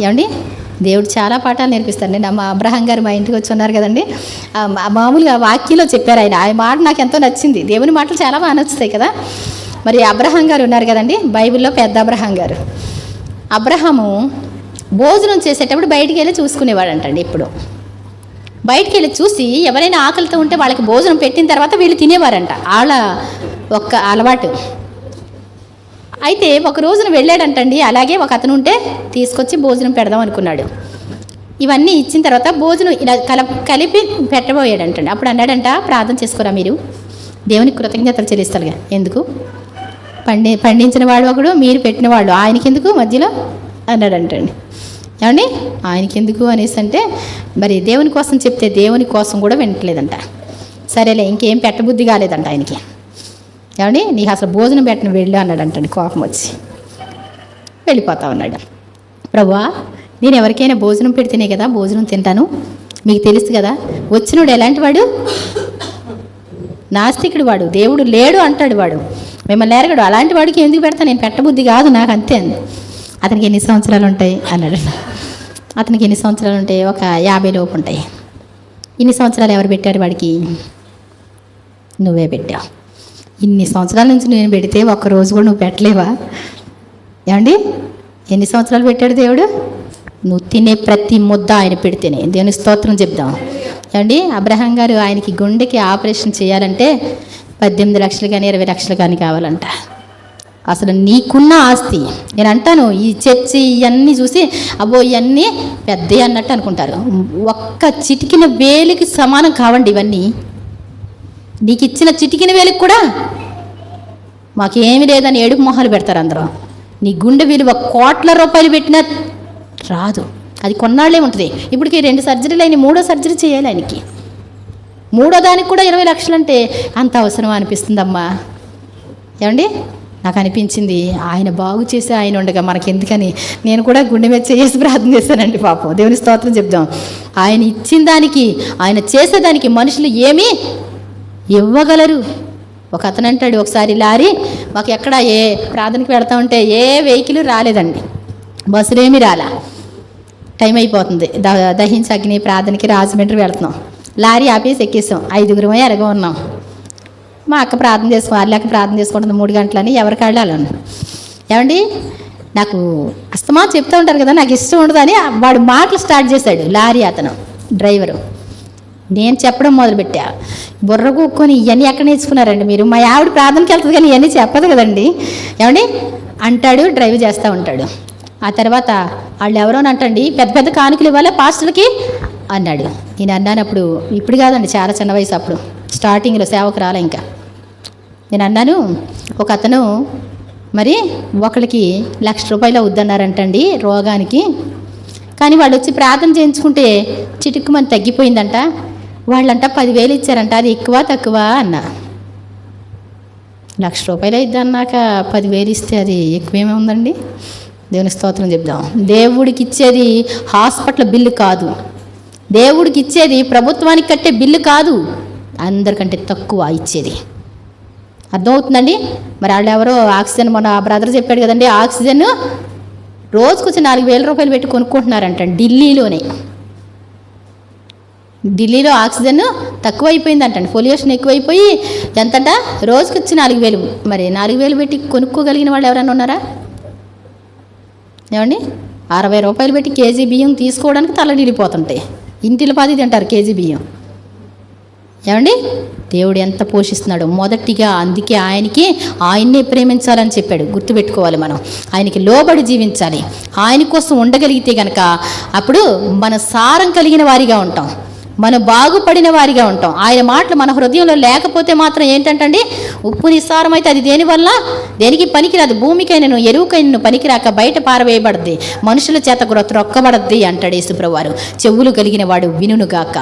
ఏమండి, దేవుడు చాలా పాఠాలు నేర్పిస్తాడు. నేను మా అబ్రహాం గారు మా ఇంటికి వచ్చి ఉన్నారు కదండి, మామూలుగా వాక్యంలో చెప్పారు ఆయన. ఆ మాట నాకు ఎంతో నచ్చింది. దేవుని మాటలు చాలా బాగా నచ్చుతాయి కదా. మరి అబ్రహాం గారు ఉన్నారు కదండి, బైబిల్లో పెద్ద అబ్రహాం గారు. అబ్రహాము భోజనం చేసేటప్పుడు బయటికి వెళ్ళి చూసుకునేవాడంటండి. ఇప్పుడు బయటికి వెళ్ళి చూసి ఎవరైనా ఆకలితో ఉంటే వాళ్ళకి భోజనం పెట్టిన తర్వాత వీళ్ళు తినేవారంట. వాళ్ళ ఒక్క అలవాటు. అయితే ఒక రోజున వెళ్ళాడంటండి, అలాగే ఒక అతను ఉంటే తీసుకొచ్చి భోజనం పెడదాం అనుకున్నాడు. ఇవన్నీ ఇచ్చిన తర్వాత భోజనం ఇలా కలిపి పెట్టబోయాడంటండి. అప్పుడు అన్నాడంట, ప్రార్థన చేసుకోరా మీరు, దేవునికి కృతజ్ఞతలు చెల్లిస్తారుగా. ఎందుకు? పండించిన వాడు ఒకడు, మీరు పెట్టిన వాడు, ఆయనకెందుకు మధ్యలో అన్నాడంటండి. ఏమండి, ఆయనకెందుకు అనేసి అంటే, మరి దేవుని కోసం చెప్తే దేవుని కోసం కూడా వినట్లేదంట. సరేలే, ఇంకేం పెట్టబుద్ధి కాలేదంట ఆయనకి. ఏమండి, నీకు అసలు భోజనం పెట్టిన వెళ్ళు అన్నాడంటండి. కోపం వచ్చి వెళ్ళిపోతా ఉన్నాడు. ప్రభువా, నేను ఎవరికైనా భోజనం పెడితేనే కదా భోజనం తింటాను, మీకు తెలుసు కదా. వచ్చినోడు ఎలాంటి వాడు? నాస్తికుడు వాడు, దేవుడు లేడు అంటాడు వాడు, మిమ్మల్ని ఎరగడు. అలాంటి వాడికి ఎందుకు పెడతా, నేను పెట్టబుద్ధి కాదు నాకు, అంతే అంది. అతనికి ఎన్ని సంవత్సరాలు ఉంటాయి అన్నాడు. అతనికి ఎన్ని సంవత్సరాలు ఉంటాయి? ఒక 50 లోపు ఉంటాయి. ఇన్ని సంవత్సరాలు ఎవరు పెట్టారు వాడికి? నువ్వే పెట్టావు. ఇన్ని సంవత్సరాల నుంచి నేను పెడితే ఒక్కరోజు కూడా నువ్వు పెట్టలేవా? ఏమండి, ఎన్ని సంవత్సరాలు పెట్టాడు దేవుడు? నువ్వు తినే ప్రతి ముద్ద ఆయన పెడితేనే. దేవుని స్తోత్రం చెప్దాం. ఏమండి, అబ్రహాం గారు ఆయనకి గుండెకి ఆపరేషన్ చేయాలంటే 18 లక్షలు కానీ 20 లక్షలు కానీ కావాలంట. అసలు నీకున్న ఆస్తి, నేను అంటాను, ఈ చర్చి ఇవన్నీ చూసి అబ్బో ఇవన్నీ పెద్దవి అన్నట్టు అనుకుంటారు. ఒక్క చిటికిన వేలికి సమానం కావండి ఇవన్నీ. నీకు ఇచ్చిన చిటికిన వేలికి కూడా మాకేమీ లేదని ఏడుపు మొహాలు పెడతారు అందరూ. నీ గుండె విలువ కోట్ల రూపాయలు పెట్టినా రాదు. అది కొన్నాళ్ళే ఉంటుంది. ఇప్పటికి 2 సర్జరీలు అయినాయి, 3వ సర్జరీ చేయాలి ఆయనకి. 3వ దానికి కూడా 20 లక్షలు అంటే అంత అవసరమా అనిపిస్తుందమ్మా. ఏమండి, నాకు అనిపించింది ఆయన బాగు చేసి ఆయన ఉండగా మనకెందుకని నేను కూడా గుండె మీద చేసి ప్రార్థన చేశానండి. పాపం, దేవుని స్తోత్రం చెప్దాం. ఆయన ఇచ్చిన దానికి, ఆయన చేసేదానికి మనుషులు ఏమీ ఇవ్వగలరు. ఒక అతను అంటాడు, ఒకసారి లారీ మాకు ఎక్కడ ఏ ప్రార్థనకి వెళ్తా ఉంటే ఏ వెహికల్ రాలేదండి, బస్సులేమీ రాలా. టైం అయిపోతుంది, దహించి అగ్ని ప్రార్థనకి రాజమండ్రి వెళ్తున్నాం. లారీ ఆపేసి ఎక్కేసాం, 5గురమై ఎరగ ఉన్నాం. మా అక్క ప్రార్థన వారిలేక ప్రార్థన చేసుకుంటుంది 3 గంటలని. ఎవరికి వెళ్ళాలని. ఏమండి, నాకు అస్తమా చెప్తూ ఉంటారు కదా, నాకు ఇష్టం ఉండదని వాడు మాటలు స్టార్ట్ చేశాడు. లారీ అతను డ్రైవరు. నేను చెప్పడం మొదలుపెట్టా, బుర్ర కూక్కొని ఇవన్నీ ఎక్కడ నేర్చుకున్నారండి మీరు? మా ఆవిడ ప్రార్థనకి వెళ్తుంది కానీ ఇవన్నీ చెప్పదు కదండి. ఏమండి అంటాడు, డ్రైవ్ చేస్తూ ఉంటాడు. ఆ తర్వాత వాళ్ళు ఎవరోనంటండి, పెద్ద పెద్ద కానుకలు ఇవ్వాలి పాస్టర్లకి అన్నాడు. నేను అన్నానప్పుడు, ఇప్పుడు కాదండి, చాలా చిన్న వయసు అప్పుడు, స్టార్టింగ్లో సేవకు రాలే ఇంకా. నేను అన్నాను, ఒక అతను మరి ఒకరికి ₹1,00,000 అవుద్దన్నారంటండి రోగానికి. కానీ వాళ్ళు వచ్చి ప్రార్థన చేయించుకుంటే చిటుక్కుమని తగ్గిపోయిందంట. వాళ్ళంట 10,000 ఇచ్చారంట. అది ఎక్కువ తక్కువ అన్న. ₹1,00,000 ఇద్దన్నాక 10,000 ఇస్తే అది ఎక్కువేమీ ఉందండి. దేవుని స్తోత్రం చెప్దాం. దేవుడికి ఇచ్చేది హాస్పిటల్ బిల్లు కాదు, దేవుడికి ఇచ్చేది ప్రభుత్వానికి కట్టే బిల్లు కాదు, అందరికంటే తక్కువ ఇచ్చేది. అర్థమవుతుందండి. మరి వాళ్ళు ఎవరో ఆక్సిజన్, మన బ్రదర్ చెప్పాడు కదండి, ఆక్సిజన్ రోజుకొచ్చి ₹4,000 పెట్టి కొనుక్కుంటున్నారంట ఢిల్లీలోనే. ఢిల్లీలో ఆక్సిజన్ తక్కువైపోయిందంటండి, పొల్యూషన్ ఎక్కువైపోయి ఎంతంట రోజుకొచ్చి 4,000. మరి 4,000 పెట్టి కొనుక్కోగలిగిన వాళ్ళు ఎవరైనా ఉన్నారా? ఏమండి, ₹60 పెట్టి కేజీ బియ్యం తీసుకోవడానికి తలడిల్లిపోతుంటాయి. ఇంటిలో 10 తింటారు కేజీ బియ్యం. ఏమండి, దేవుడు ఎంత పోషిస్తున్నాడు. మొదటిగా అందుకే ఆయన్నే ప్రేమించాలని చెప్పాడు. గుర్తుపెట్టుకోవాలి, మనం ఆయనకి లోబడి జీవించాలి. ఆయన కోసం ఉండగలిగితే కనుక అప్పుడు మన సారం కలిగిన వారిగా ఉంటాం, మనం బాగుపడిన వారిగా ఉంటాం. ఆయన మాటలు మన హృదయంలో లేకపోతే మాత్రం ఏంటంటండి, ఉప్పు నిస్సారం అయితే అది దేనివల్ల దేనికి పనికిరాదు. భూమికైనను ఎరువుకైనను పనికిరాక బయట పారవేయబడద్ది, మనుషుల చేత రొక్కబడద్ది అంటాడు యేసుప్రభువారు. చెవులు కలిగిన వాడు వినుగాక.